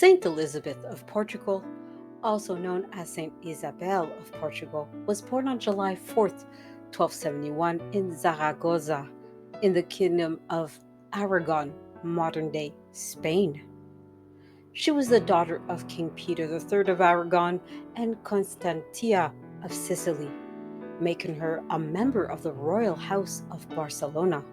Saint Elizabeth of Portugal, also known as Saint Isabel of Portugal, was born on July 4th, 1271, in Zaragoza, in the Kingdom of Aragon, modern day Spain. She was the daughter of King Peter III of Aragon and Constantia of Sicily, making her a member of the royal house of Barcelona.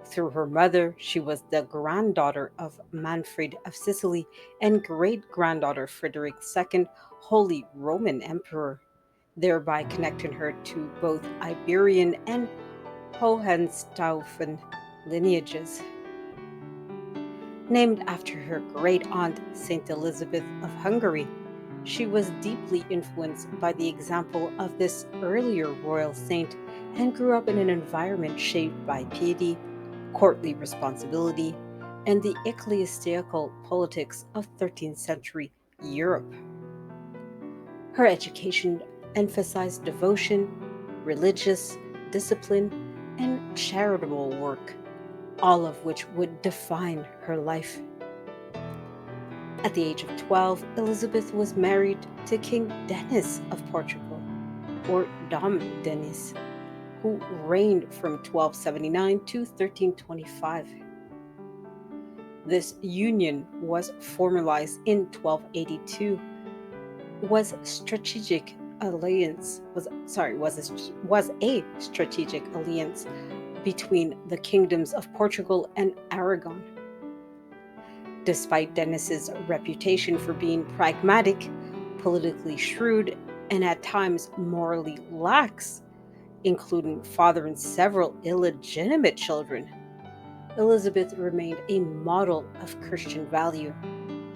Through her mother, she was the granddaughter of Manfred of Sicily and great granddaughter Frederick II, Holy Roman Emperor, thereby connecting her to both Iberian and Hohenstaufen lineages. Named after her great aunt, Saint Elizabeth of Hungary, she was deeply influenced by the example of this earlier royal saint and grew up in an environment shaped by piety, courtly responsibility, and the ecclesiastical politics of 13th century Europe. Her education emphasized devotion, religious discipline, and charitable work, all of which would define her life. At the age of 12, Elizabeth was married to King Denis of Portugal, or Dom Denis, who reigned from 1279 to 1325. This union was formalized in 1282. Was strategic alliance was a strategic alliance between the kingdoms of Portugal and Aragon. Despite Denis's reputation for being pragmatic, politically shrewd, and at times morally lax, including fathering several illegitimate children, Elizabeth remained a model of Christian value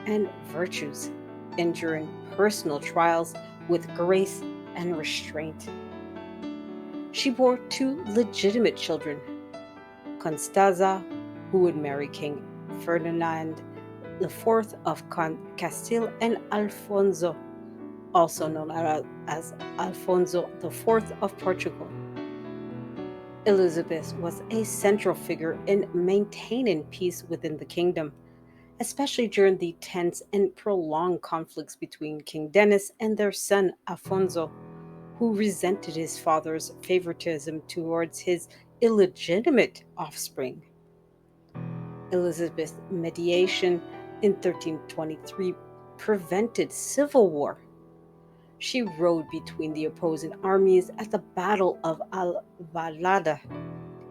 and virtues, enduring personal trials with grace and restraint. She bore two legitimate children, Constanza, who would marry King Ferdinand IV of Castile, and Alfonso, also known as Alfonso IV of Portugal. Elizabeth was a central figure in maintaining peace within the kingdom, especially during the tense and prolonged conflicts between King Denis and their son Alfonso, who resented his father's favoritism towards his illegitimate offspring. Elizabeth's mediation in 1323 prevented civil war. She rode between the opposing armies at the Battle of Alvalade,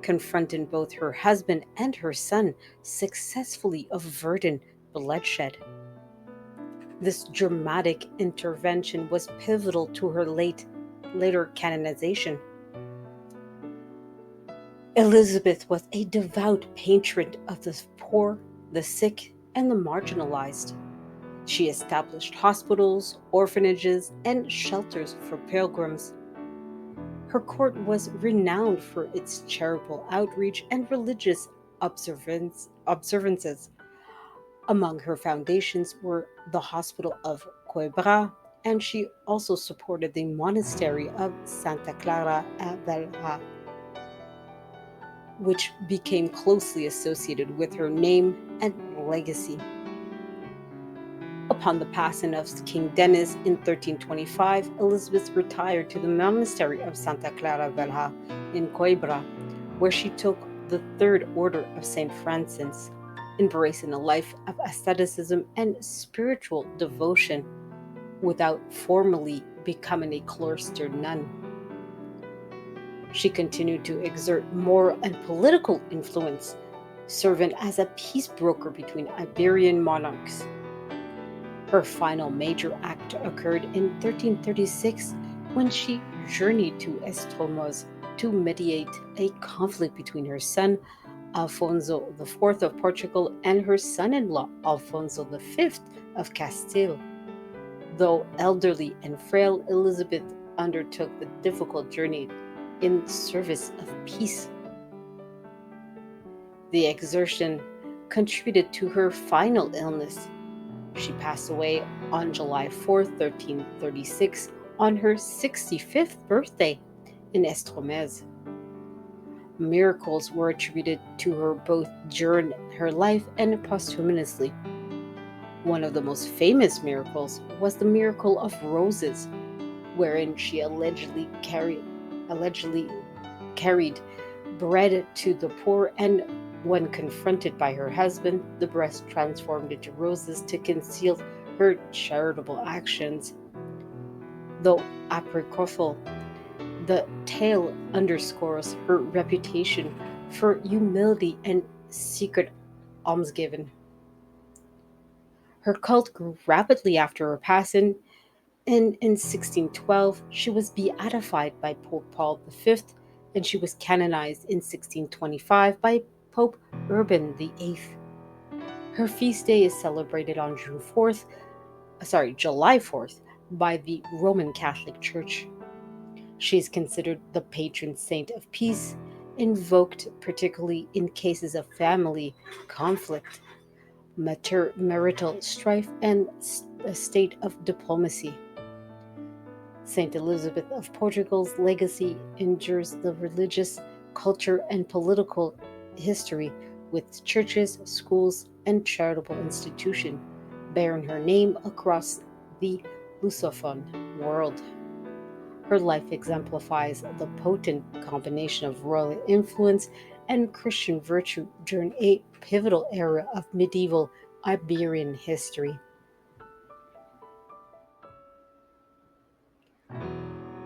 confronting both her husband and her son, successfully averting bloodshed. This dramatic intervention was pivotal to her later canonization. Elizabeth was a devout patron of the poor, the sick, and the marginalized. She established hospitals, orphanages, and shelters for pilgrims. Her court was renowned for its charitable outreach and religious observances. Among her foundations were the Hospital of Coimbra, and she also supported the monastery of Santa Clara at Velha, which became closely associated with her name and legacy. Upon the passing of King Denis in 1325, Elizabeth retired to the monastery of Santa Clara Velha in Coimbra, where she took the Third Order of St. Francis, embracing a life of asceticism and spiritual devotion without formally becoming a cloistered nun. She continued to exert moral and political influence, serving as a peace broker between Iberian monarchs. Her final major act occurred in 1336 when she journeyed to Estremoz to mediate a conflict between her son Alfonso IV of Portugal and her son-in-law Alfonso V of Castile. Though elderly and frail, Elizabeth undertook the difficult journey in service of peace. The exertion contributed to her final illness. She passed away on July 4th, 1336, on her 65th birthday in Estremoz. Miracles were attributed to her both during her life and posthumously. One of the most famous miracles was the miracle of roses, wherein she allegedly carried bread to the poor, and when confronted by her husband, the breast transformed into roses to conceal her charitable actions. Though apocryphal, the tale underscores her reputation for humility and secret almsgiving. Her cult grew rapidly after her passing, and in 1612 she was beatified by Pope Paul V, and she was canonized in 1625 by Pope Urban VIII. Her feast day is celebrated on July 4th by the Roman Catholic Church. She is considered the patron saint of peace, invoked particularly in cases of family conflict, marital strife, and a state of diplomacy. Saint Elizabeth of Portugal's legacy endures the religious, culture, and political history with churches, schools, and charitable institutions bearing her name across the Lusophone world. Her life exemplifies the potent combination of royal influence and Christian virtue during a pivotal era of medieval Iberian history.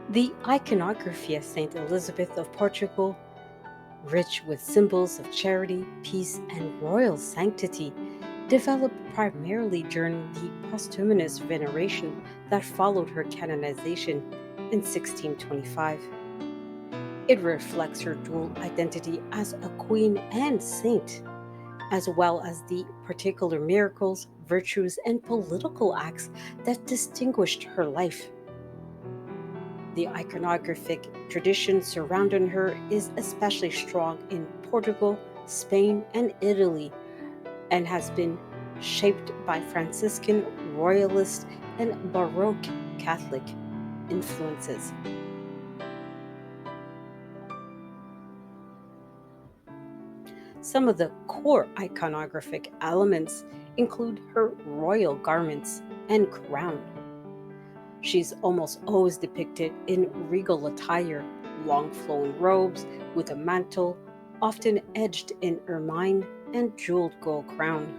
The iconography of Saint Elizabeth of Portugal, rich with symbols of charity, peace, and royal sanctity, developed primarily during the posthumous veneration that followed her canonization in 1625. It reflects her dual identity as a queen and saint, as well as the particular miracles, virtues, and political acts that distinguished her life. The iconographic tradition surrounding her is especially strong in Portugal, Spain, and Italy, and has been shaped by Franciscan, Royalist, and Baroque Catholic influences. Some of the core iconographic elements include her royal garments and crown. She's almost always depicted in regal attire, long flowing robes with a mantle, often edged in ermine and jeweled gold crown.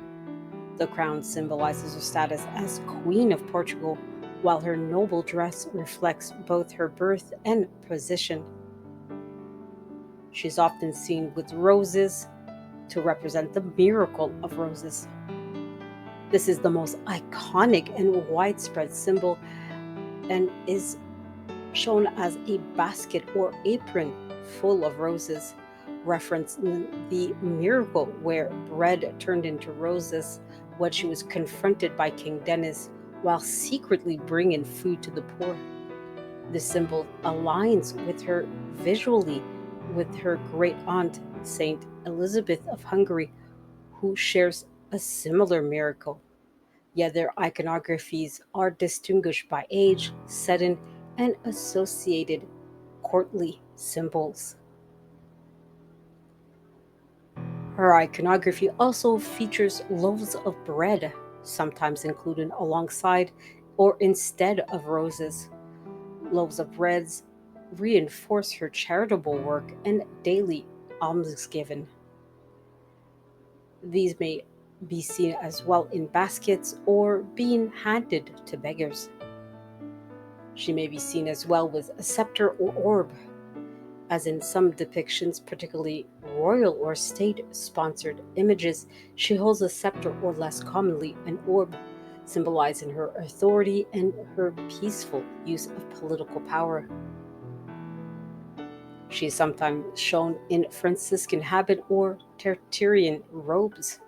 The crown symbolizes her status as Queen of Portugal, while her noble dress reflects both her birth and position. She's often seen with roses to represent the miracle of roses. This is the most iconic and widespread symbol and is shown as a basket or apron full of roses, referencing the miracle where bread turned into roses when she was confronted by King Dennis while secretly bringing food to the poor. This symbol aligns with her visually with her great aunt, Saint Elizabeth of Hungary, who shares a similar miracle. Yet their iconographies are distinguished by age, setting, and associated courtly symbols. Her iconography also features loaves of bread, sometimes included alongside or instead of roses. Loaves of breads reinforce her charitable work and daily almsgiving. These may be seen as well in baskets or being handed to beggars. She may be seen as well with a scepter or orb, as in some depictions, particularly royal or state sponsored images, she holds a scepter or less commonly an orb, symbolizing her authority and her peaceful use of political power. She is sometimes shown in Franciscan habit or Tertullian robes.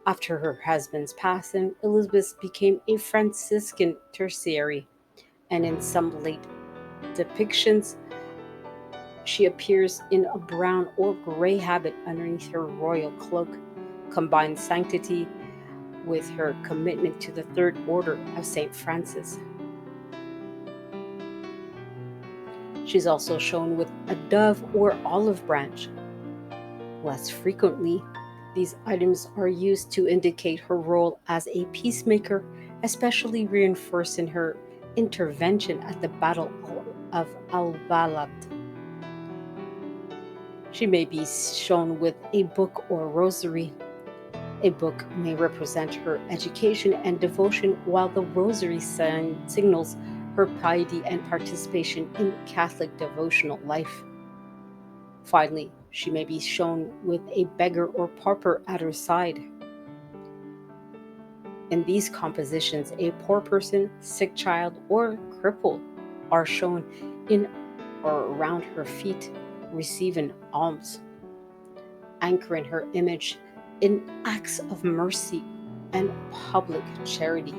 After her husband's passing, Elizabeth became a Franciscan tertiary, and in some late depictions, she appears in a brown or gray habit underneath her royal cloak, combines sanctity with her commitment to the Third Order of St. Francis. She's also shown with a dove or olive branch. Less frequently, These items are used to indicate her role as a peacemaker, especially reinforced in her intervention at the Battle of Al-Balad. She may be shown with a book or rosary. A book may represent her education and devotion, while the rosary sign signals her piety and participation in Catholic devotional life. Finally, she may be shown with a beggar or pauper at her side. In these compositions, a poor person, sick child, or cripple are shown in or around her feet, receiving alms, anchoring her image in acts of mercy and public charity.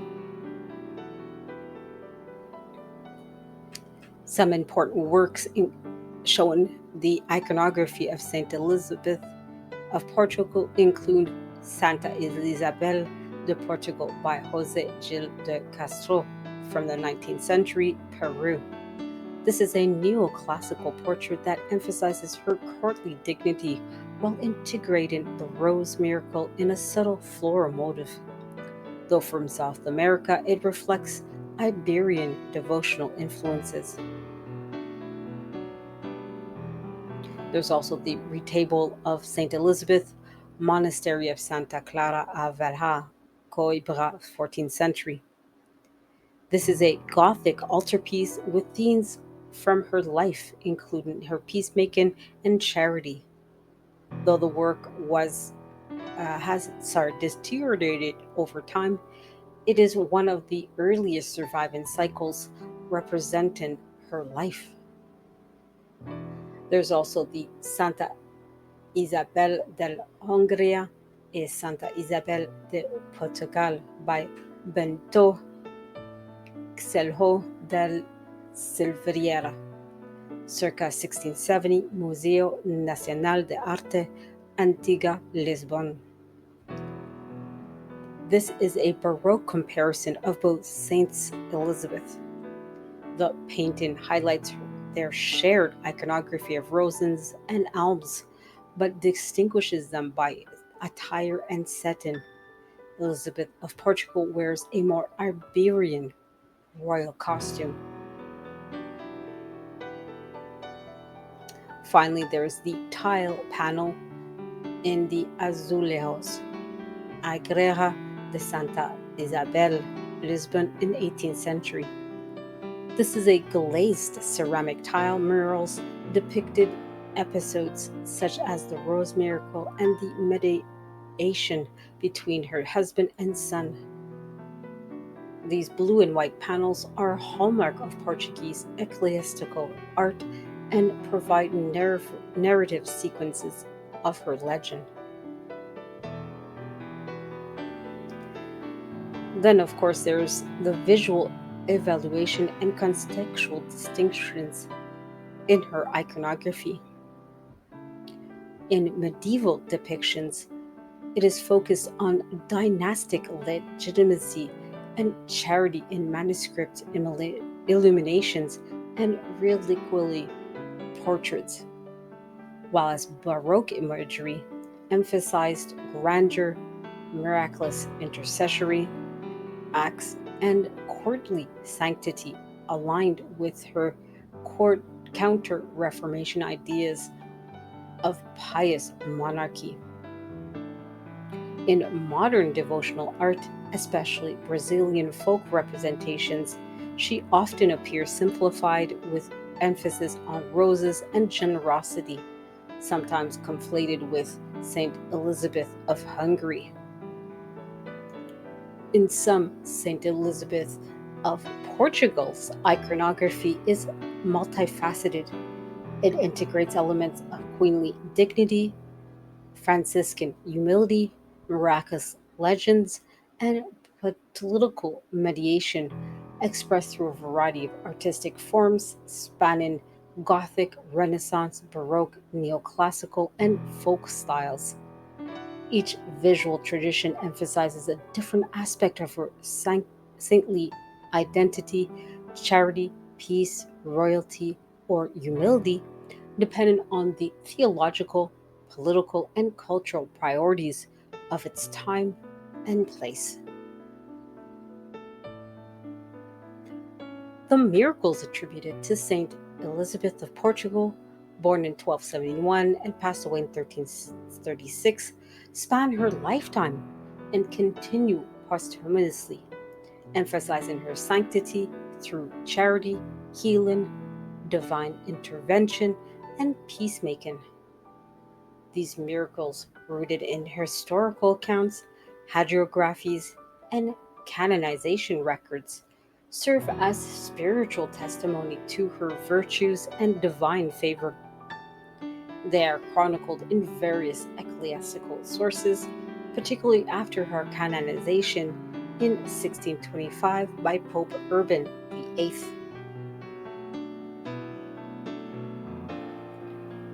Some important works showing the iconography of Saint Elizabeth of Portugal include Santa Isabel de Portugal by José Gil de Castro from the 19th century, Peru. This is a neoclassical portrait that emphasizes her courtly dignity while integrating the rose miracle in a subtle floral motif. Though from South America, it reflects Iberian devotional influences. There's also the retable of St. Elizabeth, Monastery of Santa Clara a Velha, Coimbra, 14th century. This is a Gothic altarpiece with themes from her life, including her peacemaking and charity. Though the work has deteriorated over time, it is one of the earliest surviving cycles representing her life. There's also the Santa Isabel de Hungría and Santa Isabel de Portugal by Bento Xelho del Silveira, circa 1670, Museo Nacional de Arte Antigua, Lisbon. This is a Baroque comparison of both Saints Elizabeth. The painting highlights their shared iconography of roses and alms, but distinguishes them by attire and setting. Elizabeth of Portugal wears a more Iberian royal costume. Finally, there's the tile panel in the azulejos, Igreja de Santa Isabel, Lisbon in the 18th century. This is a glazed ceramic tile murals depicted episodes such as the Rose Miracle and the mediation between her husband and son. These blue and white panels are a hallmark of Portuguese ecclesiastical art and provide narrative sequences of her legend. Then, of course, there's the visual evaluation and contextual distinctions in her iconography. In medieval depictions, it is focused on dynastic legitimacy and charity in manuscript illuminations and reliquary portraits, while as Baroque imagery emphasized grandeur, miraculous intercessory acts, and courtly sanctity aligned with her counter Reformation ideas of pious monarchy. In modern devotional art, especially Brazilian folk representations, she often appears simplified with emphasis on roses and generosity, sometimes conflated with Saint Elizabeth of Hungary. In some, Saint Elizabeth of Portugal's iconography is multifaceted. It integrates elements of queenly dignity, Franciscan humility, miraculous legends, and political mediation expressed through a variety of artistic forms spanning Gothic, Renaissance, Baroque, Neoclassical, and folk styles. Each visual tradition emphasizes a different aspect of her saintly identity, charity, peace, royalty, or humility, depending on the theological political, and cultural priorities of its time and place. The miracles attributed to Saint Elizabeth of Portugal, born in 1271 and passed away in 1336, span her lifetime and continue posthumously, emphasizing her sanctity through charity, healing, divine intervention, and peacemaking. These miracles, rooted in historical accounts, hagiographies, and canonization records, serve as spiritual testimony to her virtues and divine favor. They are chronicled in various ecclesiastical sources, particularly after her canonization in 1625 by Pope Urban VIII.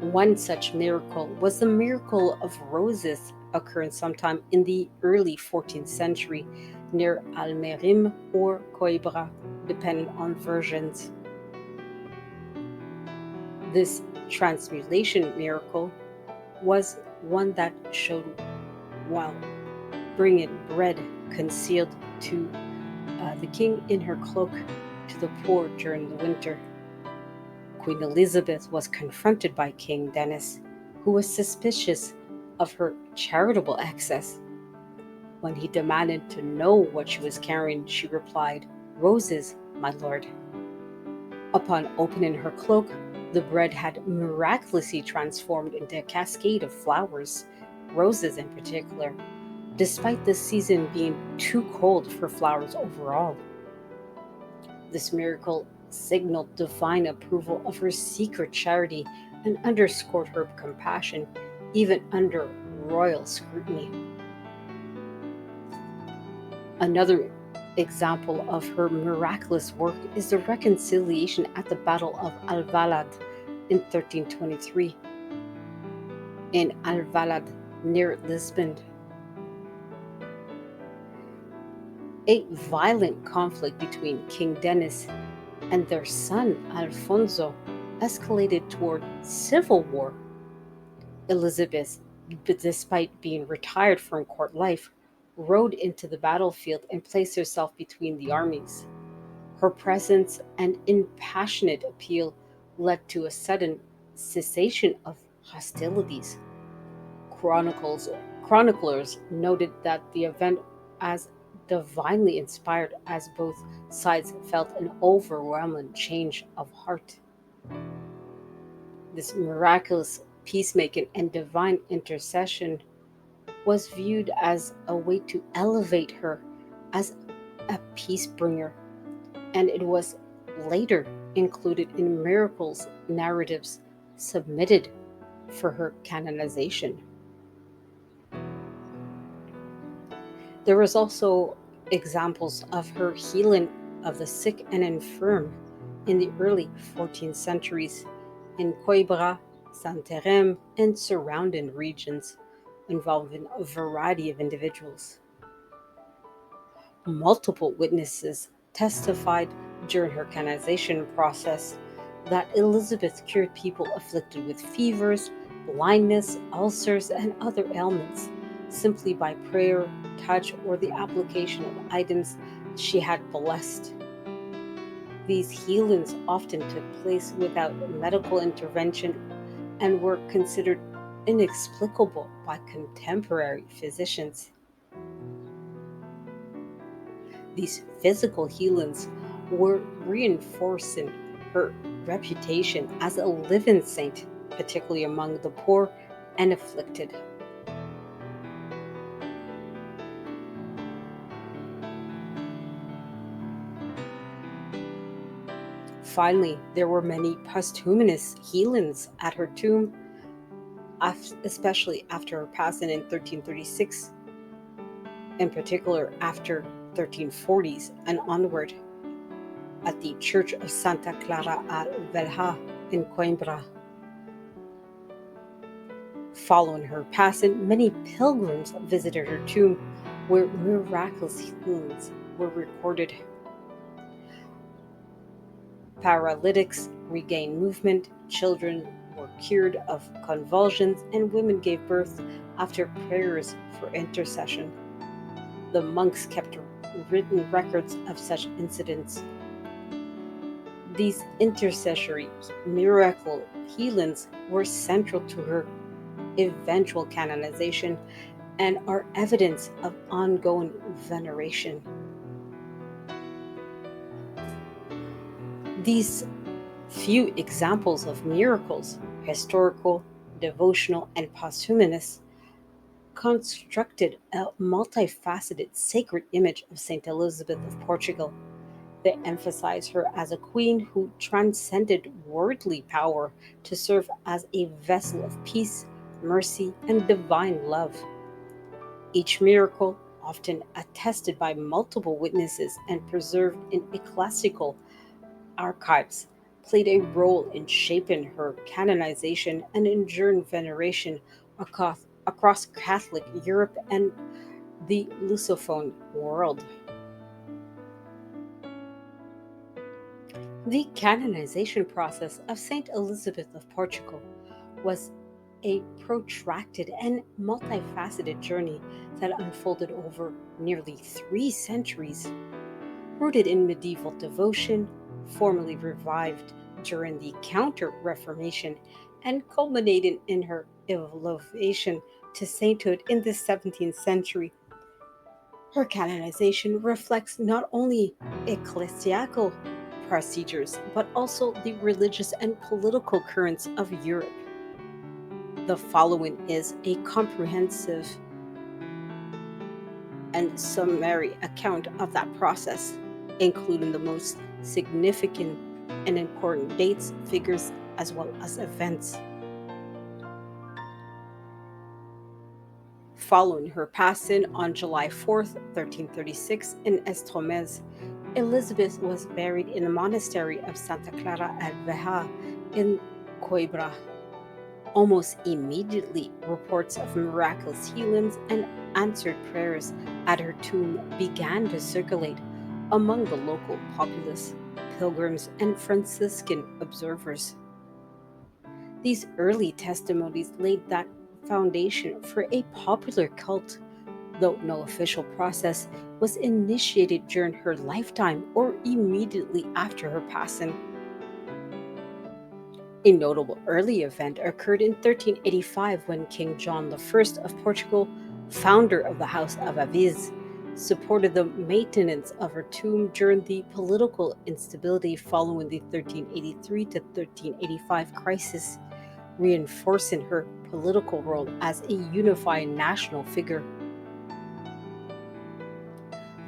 One such miracle was the miracle of roses, occurring sometime in the early 14th century near Almerim or Coimbra, depending on versions. This transmutation miracle was one that showed while bringing bread concealed to the king in her cloak to the poor during the winter. Queen Elizabeth was confronted by King Denis, who was suspicious of her charitable excess. When he demanded to know what she was carrying, she replied, "Roses, my lord." Upon opening her cloak, the bread had miraculously transformed into a cascade of flowers, roses in particular, despite the season being too cold for flowers overall. This miracle signaled divine approval of her secret charity and underscored her compassion even under royal scrutiny. Another example of her miraculous work is the reconciliation at the Battle of Alvalade in 1323. In Alvalade, near Lisbon, a violent conflict between King Denis and their son Alfonso escalated toward civil war. Elizabeth, despite being retired from court life, rode into the battlefield and placed herself between the armies. Her presence and impassioned appeal led to a sudden cessation of hostilities. Chronicles, Chroniclers noted that the event as divinely inspired as both sides felt an overwhelming change of heart. This miraculous peacemaking and divine intercession was viewed as a way to elevate her as a peace bringer, and it was later included in miracles narratives submitted for her canonization. There was also examples of her healing of the sick and infirm in the early 14th centuries in Coimbra, Santarém, and surrounding regions, involving a variety of individuals. Multiple witnesses testified during her canonization process that Elizabeth cured people afflicted with fevers, blindness, ulcers, and other ailments simply by prayer, touch, or the application of items she had blessed. These healings often took place without medical intervention and were considered inexplicable by contemporary physicians. These physical healings were reinforcing her reputation as a living saint, particularly among the poor and afflicted. Finally, there were many posthumous healings at her tomb, especially after her passing in 1336, in particular after 1340s and onward, at the Church of Santa Clara al Velha in Coimbra. Following her passing, many pilgrims visited her tomb, where miraculous healings were recorded. Paralytics regained movement, children were cured of convulsions, and women gave birth after prayers for intercession. The monks kept written records of such incidents. These intercessory miracle healings were central to her eventual canonization and are evidence of ongoing veneration. These few examples of miracles, historical, devotional, and posthumous, constructed a multifaceted sacred image of Saint Elizabeth of Portugal. They emphasize her as a queen who transcended worldly power to serve as a vessel of peace, mercy, and divine love. Each miracle, often attested by multiple witnesses and preserved in ecclesiastical archives, played a role in shaping her canonization and enduring veneration across Catholic Europe and the Lusophone world. The canonization process of Saint Elizabeth of Portugal was a protracted and multifaceted journey that unfolded over nearly 3 centuries. Rooted in medieval devotion, formally revived during the Counter Reformation, and culminating in her elevation to sainthood in the 17th century, her canonization reflects not only ecclesiastical procedures but also the religious and political currents of Europe. The following is a comprehensive and summary account of that process, including the most significant and important dates, figures, as well as events. Following her passing on July 4th, 1336, in Estromes, Elizabeth was buried in the monastery of Santa Clara al Veja in Coimbra. Almost immediately, reports of miraculous healings and answered prayers at her tomb began to circulate among the local populace, pilgrims, and Franciscan observers. These early testimonies laid that foundation for a popular cult, though no official process was initiated during her lifetime or immediately after her passing. A notable early event occurred in 1385 when King John I of Portugal, founder of the House of Aviz, supported the maintenance of her tomb during the political instability following the 1383 to 1385 crisis, reinforcing her political role as a unifying national figure.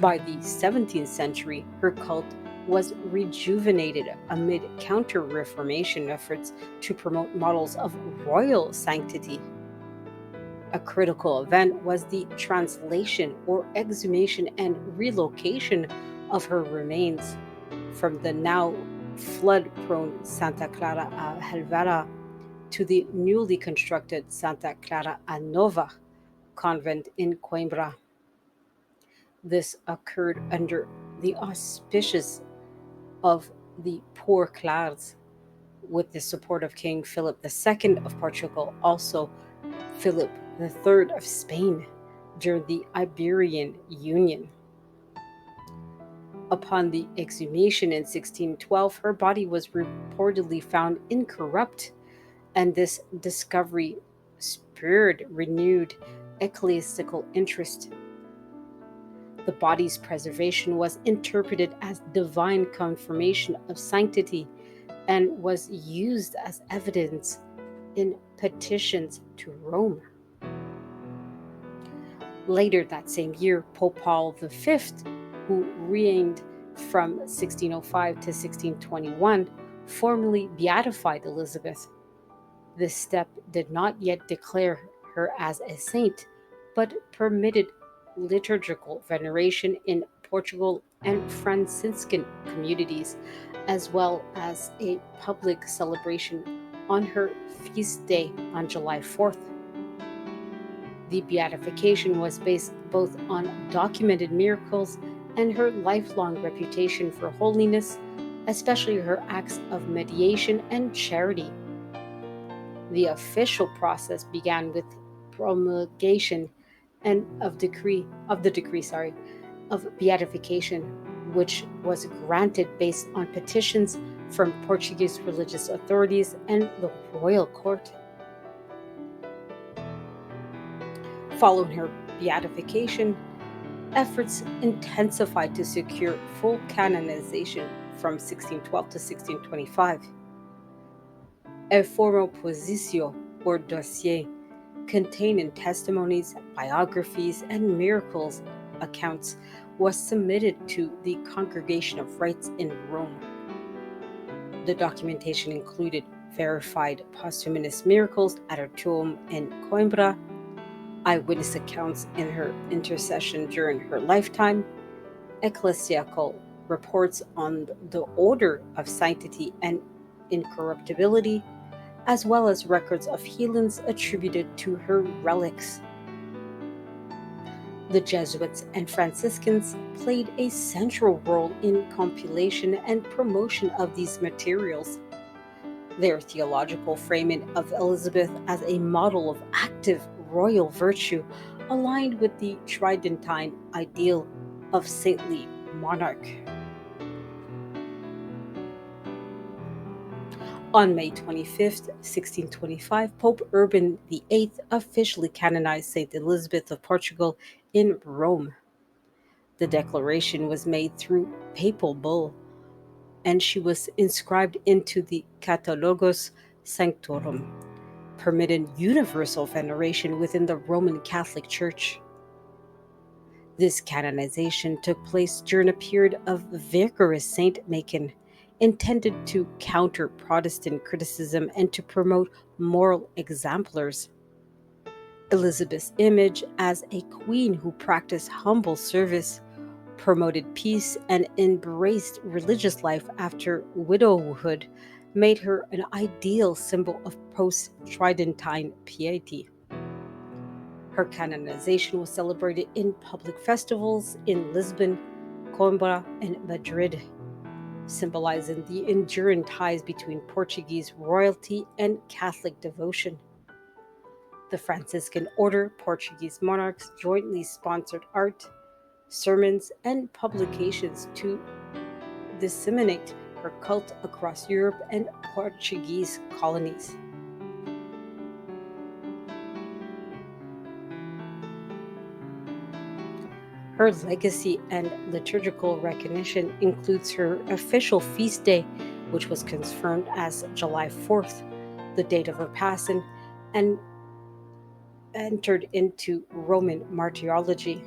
By the 17th century, her cult was rejuvenated amid Counter Reformation efforts to promote models of royal sanctity. A critical event was the translation or exhumation and relocation of her remains from the now flood prone Santa Clara a Helvera to the newly constructed Santa Clara a Nova convent in Coimbra. This occurred under the auspices of the Poor Clares, with the support of King Philip II of Portugal, also Philip III of Spain during the Iberian Union. Upon the exhumation in 1612, her body was reportedly found incorrupt, and this discovery spurred renewed ecclesiastical interest. The body's preservation was interpreted as divine confirmation of sanctity and was used as evidence in petitions to Rome. Later that same year, Pope Paul V, who reigned from 1605 to 1621, formally beatified Elizabeth. This step did not yet declare her as a saint, but permitted liturgical veneration in Portugal and Franciscan communities, as well as a public celebration on her feast day on July 4th. The beatification was based both on documented miracles and her lifelong reputation for holiness, especially her acts of mediation and charity. The official process began with promulgation and of the decree, of beatification, which was granted based on petitions from Portuguese religious authorities and the royal court. Following her beatification, efforts intensified to secure full canonization from 1612 to 1625. A formal positio or dossier containing testimonies, biographies, and miracles accounts was submitted to the Congregation of Rites in Rome. The documentation included verified posthumous miracles at her tomb in Coimbra, eyewitness accounts in her intercession during her lifetime, ecclesiastical reports on the order of sanctity and incorruptibility, as well as records of healings attributed to her relics. The Jesuits and Franciscans played a central role in compilation and promotion of these materials. Their theological framing of Elizabeth as a model of active royal virtue aligned with the Tridentine ideal of saintly monarch. On May 25, 1625, Pope Urban VIII officially canonized Saint Elizabeth of Portugal in Rome. The declaration was made through papal bull, and she was inscribed into the Catalogus Sanctorum, permitting universal veneration within the Roman Catholic Church. This canonization took place during a period of vigorous saint making, intended to counter Protestant criticism and to promote moral exemplars. Elizabeth's image as a queen who practiced humble service, promoted peace, and embraced religious life after widowhood made her an ideal symbol of post Tridentine piety. Her canonization was celebrated in public festivals in Lisbon, Coimbra, and Madrid, symbolizing the enduring ties between Portuguese royalty and Catholic devotion. The Franciscan Order Portuguese monarchs jointly sponsored art, sermons, and publications to disseminate her cult across Europe and Portuguese colonies. Her legacy and liturgical recognition includes her official feast day, which was confirmed as July 4th, the date of her passing, and entered into Roman martyrology.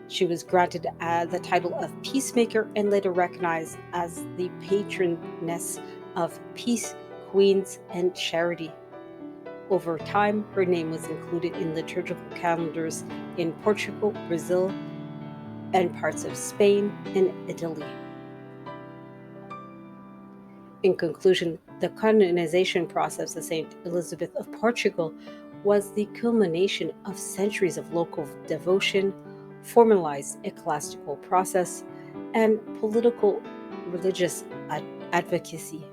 She was granted the title of peacemaker and later recognized as the patroness of peace, queens, and charity. Over time, her name was included in liturgical calendars in Portugal, Brazil, and parts of Spain and Italy. In conclusion, the canonization process of Saint Elizabeth of Portugal was the culmination of centuries of local devotion, formalized ecclesiastical process, and political religious advocacy.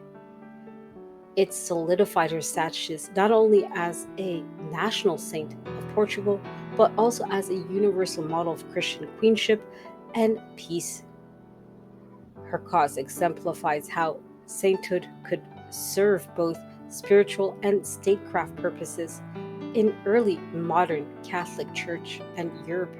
It solidified her status not only as a national saint of Portugal, but also as a universal model of Christian queenship and peace. Her cause exemplifies how sainthood could serve both spiritual and statecraft purposes in early modern Catholic Church and Europe.